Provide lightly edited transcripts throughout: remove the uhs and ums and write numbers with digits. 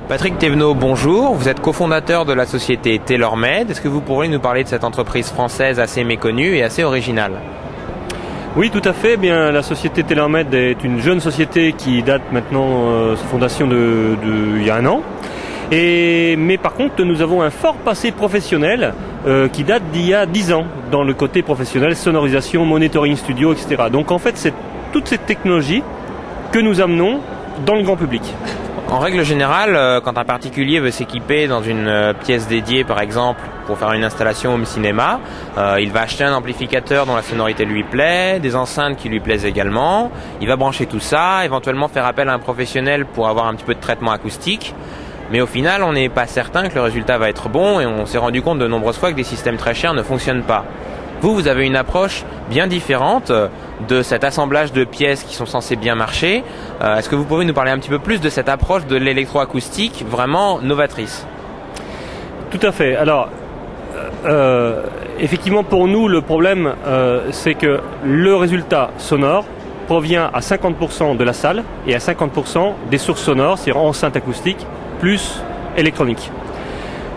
Patrick Thévenot, bonjour. Vous êtes cofondateur de la société TaylorMade. Est-ce que vous pourriez nous parler de cette entreprise française assez méconnue et assez originale? Oui, tout à fait. Bien, la société TaylorMade est une jeune société qui date maintenant sa fondation il y a un an. Mais par contre, nous avons un fort passé professionnel qui date d'il y a 10 ans dans le côté professionnel, sonorisation, monitoring studio, etc. Donc en fait, c'est toute cette technologie que nous amenons dans le grand public. En règle générale, quand un particulier veut s'équiper dans une pièce dédiée, par exemple, pour faire une installation home cinéma, il va acheter un amplificateur dont la sonorité lui plaît, des enceintes qui lui plaisent également, il va brancher tout ça, éventuellement faire appel à un professionnel pour avoir un petit peu de traitement acoustique. Mais au final, on n'est pas certain que le résultat va être bon et on s'est rendu compte de nombreuses fois que des systèmes très chers ne fonctionnent pas. Vous avez une approche bien différente de cet assemblage de pièces qui sont censées bien marcher. Est-ce que vous pouvez nous parler un petit peu plus de cette approche de l'électroacoustique vraiment novatrice? Tout à fait. Alors, effectivement, pour nous, le problème, c'est que le résultat sonore provient à 50% de la salle et à 50% des sources sonores, c'est-à-dire enceinte acoustique, plus électronique.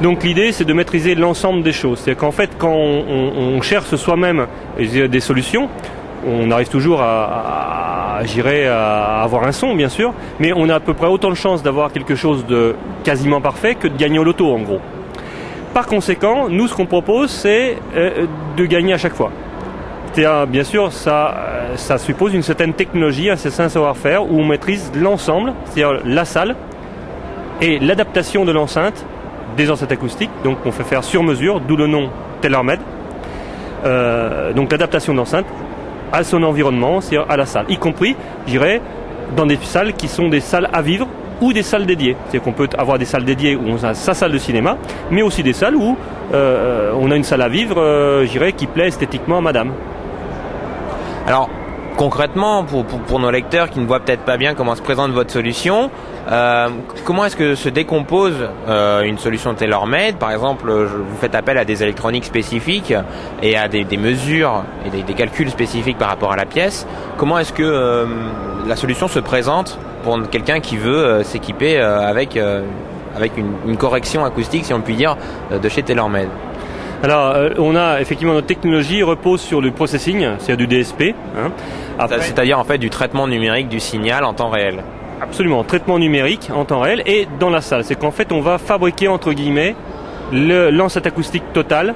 Donc l'idée, c'est de maîtriser l'ensemble des choses. C'est-à-dire qu'en fait, quand on cherche soi-même des solutions, on arrive toujours à avoir un son, bien sûr, mais on a à peu près autant de chances d'avoir quelque chose de quasiment parfait que de gagner au loto, en gros. Par conséquent, nous, ce qu'on propose, c'est de gagner à chaque fois. C'est-à-dire, bien sûr, ça suppose une certaine technologie, un certain savoir-faire, où on maîtrise l'ensemble, c'est-à-dire la salle et l'adaptation de l'enceinte, des enceintes acoustiques, donc on fait faire sur mesure, d'où le nom TaylorMade. Donc l'adaptation de l'enceinte à son environnement, c'est-à-dire à la salle, y compris, je dirais, dans des salles qui sont des salles à vivre ou des salles dédiées. C'est-à-dire qu'on peut avoir des salles dédiées où on a sa salle de cinéma, mais aussi des salles où on a une salle à vivre, je dirais, qui plaît esthétiquement à madame. Alors, concrètement, pour nos lecteurs qui ne voient peut-être pas bien comment se présente votre solution, comment est-ce que se décompose une solution TaylorMade? Par exemple, vous faites appel à des électroniques spécifiques et à des mesures et des calculs spécifiques par rapport à la pièce. Comment est-ce que la solution se présente pour quelqu'un qui veut s'équiper avec une correction acoustique, si on peut dire, de chez TaylorMade? Alors, on a effectivement notre technologie repose sur le processing, c'est-à-dire du DSP. C'est-à-dire en fait du traitement numérique du signal en temps réel. Absolument, traitement numérique en temps réel et dans la salle. C'est qu'en fait, on va fabriquer entre guillemets l'enceinte acoustique totale.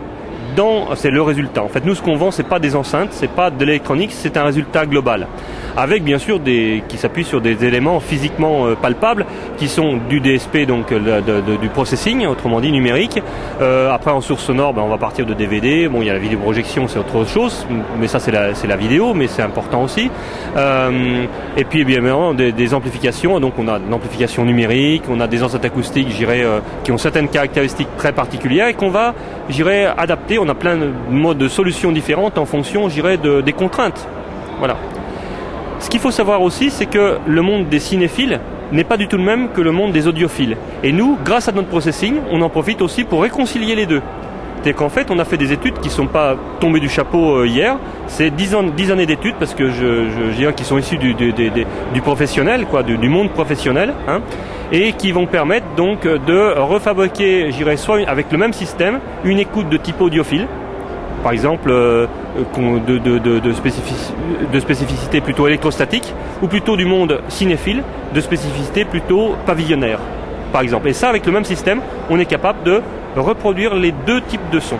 C'est le résultat. En fait, nous, ce qu'on vend, c'est pas des enceintes, c'est pas de l'électronique, c'est un résultat global. Avec bien sûr qui s'appuie sur des éléments physiquement palpables, qui sont du DSP, donc du processing, autrement dit numérique. Après, en source sonore, on va partir de DVD. Bon, il y a la vidéoprojection, c'est autre chose, mais ça, c'est la vidéo, mais c'est important aussi. Et puis, bien évidemment, des amplifications. Donc, on a une amplification numérique, on a des enceintes acoustiques, je dirais, qui ont certaines caractéristiques très particulières et qu'on va, je dirais, adapter. On a plein de modes de solutions différentes en fonction, je dirais, des contraintes. Voilà. Ce qu'il faut savoir aussi, c'est que le monde des cinéphiles n'est pas du tout le même que le monde des audiophiles. Et nous, grâce à notre processing, on en profite aussi pour réconcilier les deux. C'est-à-dire qu'en fait, on a fait des études qui ne sont pas tombées du chapeau hier. C'est 10 années d'études, parce que je dirais qu'ils sont issus du professionnel, quoi, du monde professionnel, et qui vont permettre donc de refabriquer, je dirais, soit avec le même système, une écoute de type audiophile, par exemple de spécificité plutôt électrostatique, ou plutôt du monde cinéphile, de spécificité plutôt pavillonnaire, par exemple. Et ça, avec le même système, on est capable de reproduire les deux types de sons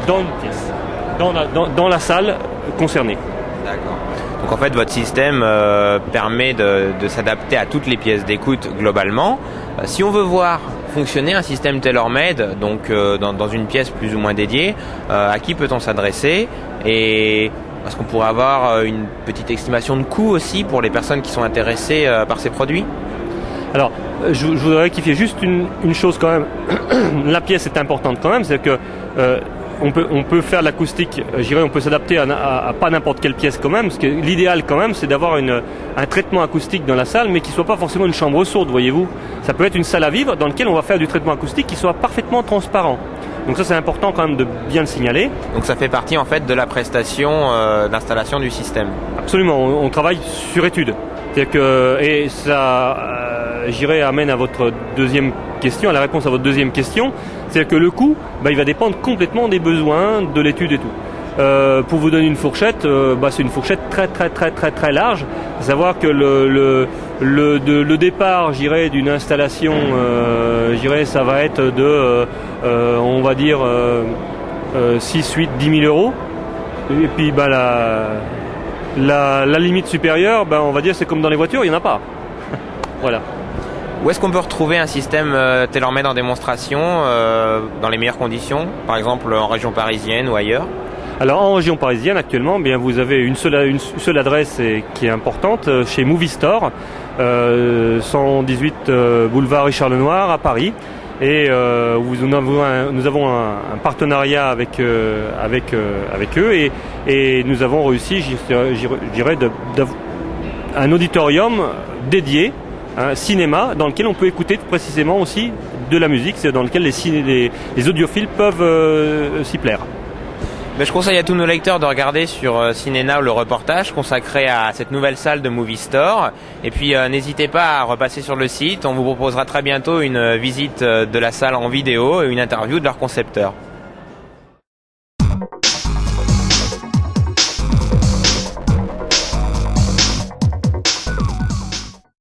dans une pièce, dans la salle concernée. D'accord. Donc en fait, votre système permet de s'adapter à toutes les pièces d'écoute globalement. Si on veut voir fonctionner un système TaylorMade, donc dans une pièce plus ou moins dédiée, à qui peut-on s'adresser? Et est-ce qu'on pourrait avoir une petite estimation de coût aussi pour les personnes qui sont intéressées par ces produits? Alors, je voudrais rectifier juste une chose quand même. La pièce est importante quand même, c'est que on peut faire l'acoustique, je dirais, on peut s'adapter à pas n'importe quelle pièce quand même, parce que l'idéal quand même, c'est d'avoir un traitement acoustique dans la salle, mais qui soit pas forcément une chambre sourde, voyez-vous. Ça peut être une salle à vivre dans laquelle on va faire du traitement acoustique qui soit parfaitement transparent. Donc ça, c'est important quand même de bien le signaler. Donc ça fait partie en fait de la prestation d'installation du système. Absolument, on travaille sur étude. C'est-à-dire que, et ça, j'irai amène à votre deuxième question, à la réponse à votre deuxième question, c'est-à-dire que le coût, il va dépendre complètement des besoins, de l'étude et tout. Pour vous donner une fourchette, c'est une fourchette très large. À savoir que le départ, j'irai d'une installation, ça va être de, on va dire, 6, 8, 10 000 euros. Et puis la limite supérieure, on va dire, c'est comme dans les voitures, il n'y en a pas. Voilà. Où est-ce qu'on peut retrouver un système tailor-made en démonstration dans les meilleures conditions, par exemple en région parisienne ou ailleurs? Alors en région parisienne actuellement, vous avez une seule adresse qui est importante chez Movie Store, 118 boulevard Richard Lenoir à Paris. Et nous avons un partenariat avec eux et nous avons réussi, je dirais, un auditorium dédié, un cinéma dans lequel on peut écouter précisément aussi de la musique, c'est dans lequel les audiophiles peuvent s'y plaire. Je conseille à tous nos lecteurs de regarder sur Cinéna le reportage consacré à cette nouvelle salle de Movie Store. Et puis n'hésitez pas à repasser sur le site, on vous proposera très bientôt une visite de la salle en vidéo et une interview de leur concepteur.